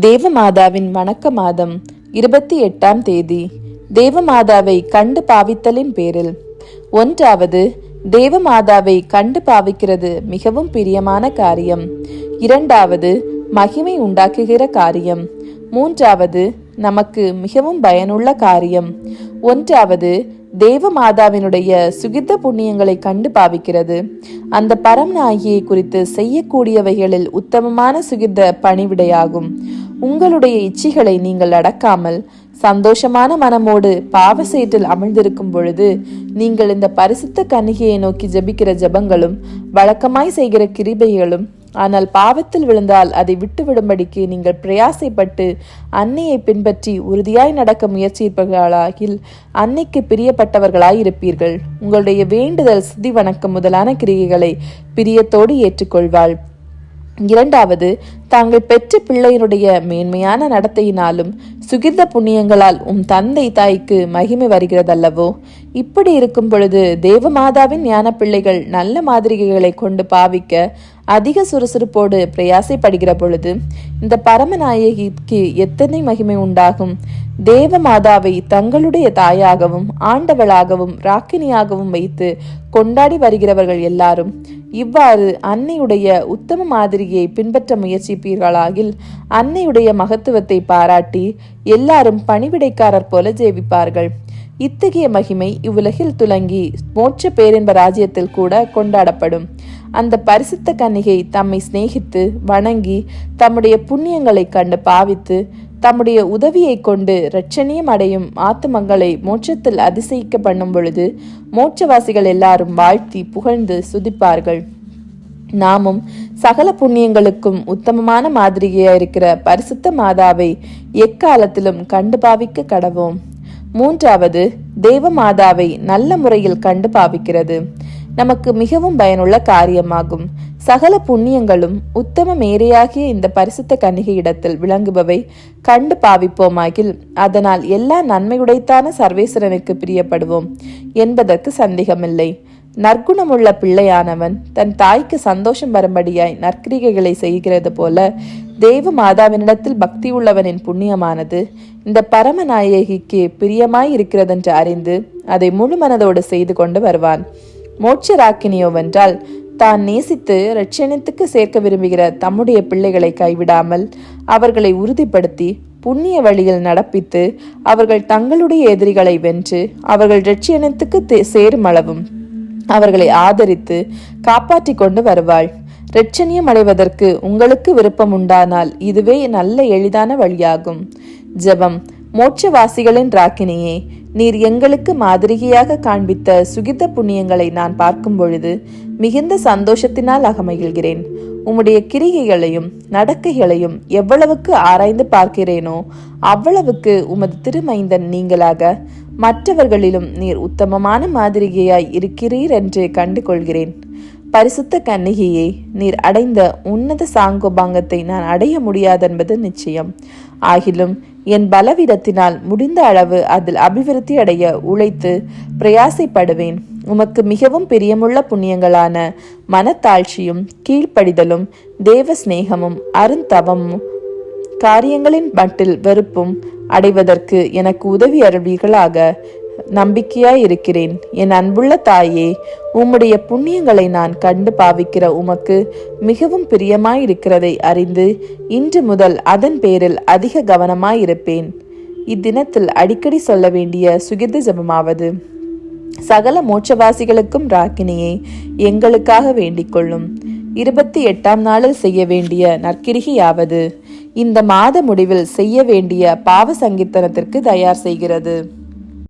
தேவமாதாவின் வணக்க மாதம் 28ஆம் தேதி. தேவமாதாவை கண்டு பாவித்தலின் பேரில். 1. தேவமாதாவை கண்டு பாவிக்கிறது மிகவும் பிரியமான காரியம். 2. மகிமை உண்டாக்குகிற காரியம். 3. நமக்கு மிகவும் பயனுள்ள காரியம். 1. தேவமாதாவினுடைய சுகிர்த புண்ணியங்களை கண்டு பாவிக்கிறது. அந்த பரமநாயகியை குறித்து செய்யக்கூடியவைகளில் உத்தமமான சுகிர்த பணிவிடையாகும். உங்களுடைய இச்சைகளை நீங்கள் அடக்காமல் சந்தோஷமான மனமோடு பாவ சேற்றில் அமிழ்ந்திருக்கும் பொழுது நீங்கள் இந்த பரிசுத்த கன்னிகையை நோக்கி ஜபிக்கிற ஜபங்களும் வழக்கமாய் செய்கிற கிருபைகளும், ஆனால் பாவத்தில் விழுந்தால் அதை விட்டுவிடும்படிக்கு நீங்கள் பிரயாசைப்பட்டு அன்னையை பின்பற்றி உறுதியாய் நடக்க முயற்சிப்பவர்களாகில் அன்னைக்கு பிரியப்பட்டவர்களாய் இருப்பீர்கள். உங்களுடைய வேண்டுதல், சித்தி வணக்கம் முதலான கிரிகைகளை பிரியத்தோடு ஏற்றுக்கொள்வாள். 2. தாங்கள் பெற்ற பிள்ளையினுடைய மேன்மையான நடத்தையினாலும் சுகிர்த புண்ணியங்களால் தந்தை தாய்க்கு மகிமை வருகிறதல்லவோ. இப்படி இருக்கும் பொழுது தேவமாதாவின் ஞான பிள்ளைகள் நல்ல மாதிரிகைகளை கொண்டு பாவிக்க அதிக சுறுசுறுப்போடு பிரயாசைப்படுகிற பொழுது இந்த பரமநாயகிக்கு எத்தனை மகிமை உண்டாகும். தேவமாதாவை தங்களுடைய தாயாகவும் ஆண்டவளாகவும் ராக்கினியாகவும் வைத்து கொண்டாடி வருகிறவர்கள் எல்லாரும் இவ்வாறு அன்னையுடைய உத்தம மாதிரியை பின்பற்ற முயற்சிப்பீர்களாகில் அன்னையுடைய மகத்துவத்தை பாராட்டி எல்லாரும் பணிவிடைக்காரர் போல ஜெபிப்பார்கள். இத்தகைய மகிமை இவ்வுலகில் துலங்கி மோட்ச பேரின்ப ராஜ்யத்தில் கூட கொண்டாடப்படும். அந்த பரிசுத்த கன்னிகை தம்மை சிநேகித்து வணங்கி தம்முடைய புண்ணியங்களை கண்டு பாவித்து தம்முடைய உதவியை கொண்டு இரட்சணியம் அடையும் ஆத்துமங்களை மோட்சத்தில் அதிசயிக்க பண்ணும் பொழுது மோட்சவாசிகள் எல்லாரும் வாழ்த்தி புகழ்ந்து சுதிப்பார்கள். நாமும் சகல புண்ணியங்களுக்கும் உத்தமமான மாதிரியா இருக்கிற பரிசுத்த மாதாவை எக்காலத்திலும் கண்டு பாவிக்க கடவோம். 3. தேவமாதாவை நல்ல முறையில் கண்டு பாவிக்கிறது நமக்கு மிகவும் பயனுள்ள காரியமாகும். சகல புண்ணியங்களும் உத்தம மேரையாகிய இந்த பரிசுத்த கன்னிகை இடத்தில் விளங்குபவை கண்டு பாவிப்போமாகில் அதனால் எல்லா நன்மையுடைத்தான சர்வேஸ்வரனுக்கு பிரியப்படுவோம் என்பதற்கு சந்தேகமில்லை. நற்குணமுள்ள பிள்ளையானவன் தன் தாய்க்கு சந்தோஷம் வரும்படியாய் நற்கிரிகைகளை செய்கிறது போல தேவ மாதாவினிடத்தில் பக்தி உள்ளவனின் புண்ணியமானது இந்த பரமநாயகிக்கு பிரியமாய் இருக்கிறதென்று அறிந்து அதை முழு மனதோடு செய்து கொண்டு வருவான். மோட்சராக்கினியோவென்றால் தான் நேசித்து இரட்சணத்துக்கு சேர்க்க விரும்புகிற தம்முடைய பிள்ளைகளை கைவிடாமல் அவர்களை உறுதிப்படுத்தி புண்ணிய வழியில் நடப்பித்து அவர்கள் தங்களுடைய எதிரிகளை வென்று அவர்கள் இரட்சணத்துக்கு சேரும் அளவும் அவர்களை ஆதரித்து காப்பாற்றி கொண்டு வருவாள். இரட்சணியம் அடைவதற்கு உங்களுக்கு விருப்பம் உண்டானால் இதுவே நல்ல எளிதான வழியாகும். ஜெபம். மோட்சவாசிகளின் ராக்கினியே, நீர் எங்களுக்கு மாதிரிகையாக காண்பித்த சுகிர்த புண்ணியங்களை நான் பார்க்கும் பொழுது மிகுந்த சந்தோஷத்தினால் அகமகிழ்கிறேன். உம்முடைய கிரிகைகளையும் நடக்கைகளையும் எவ்வளவுக்கு ஆராய்ந்து பார்க்கிறேனோ அவ்வளவுக்கு உமது திருமைந்தன் நீங்களாக மற்றவர்களிலும் நீர் உத்தமமான மாதிரிகையாய் இருக்கிறீர் என்று கண்டு கொள்கிறேன். பரிசுத்த கன்னிகையே, நீர் அடைந்த உன்னத சாங்கோபாங்கத்தை நான் அடைய முடியாதென்பது நிச்சயம். ஆகிலும் என் பலவீனத்தினால் முடிந்த அளவு அதில் அபிவிருத்தி அடைய உழைத்து பிரயாசைப்படுவேன். உமக்கு மிகவும் பிரியமுள்ள புண்ணியங்களான மனத்தாழ்ச்சியும் கீழ்ப்படிதலும் தேவ சிநேகமும் அருந்தவமும் காரியங்களின் மட்டில் வெறுப்பும் அடைவதற்கு எனக்கு உதவி அருள்வீர்களாக. நம்பிக்கையாய் இருக்கிறேன். என் அன்புள்ள தாயே, உம்முடைய புண்ணியங்களை நான் கண்டு பாவிக்கிற உமக்கு மிகவும் பிரியமாயிருக்கிறதை அறிந்து இன்று முதல் அதன் பேரில் அதிக கவனமாயிருப்பேன். இத்தினத்தில் அடிக்கடி சொல்ல வேண்டிய சுகிர்த ஜபமாவது: சகல மோட்சவாசிகளுக்கும் ராக்கினியை எங்களுக்காக வேண்டிக் கொள்ளும். 28ஆம் நாளில் செய்ய வேண்டிய நற்கிரிகையாவது இந்த மாத முடிவில் செய்ய வேண்டிய பாவ சங்கீர்த்தனத்திற்கு தயார் செய்கிறது.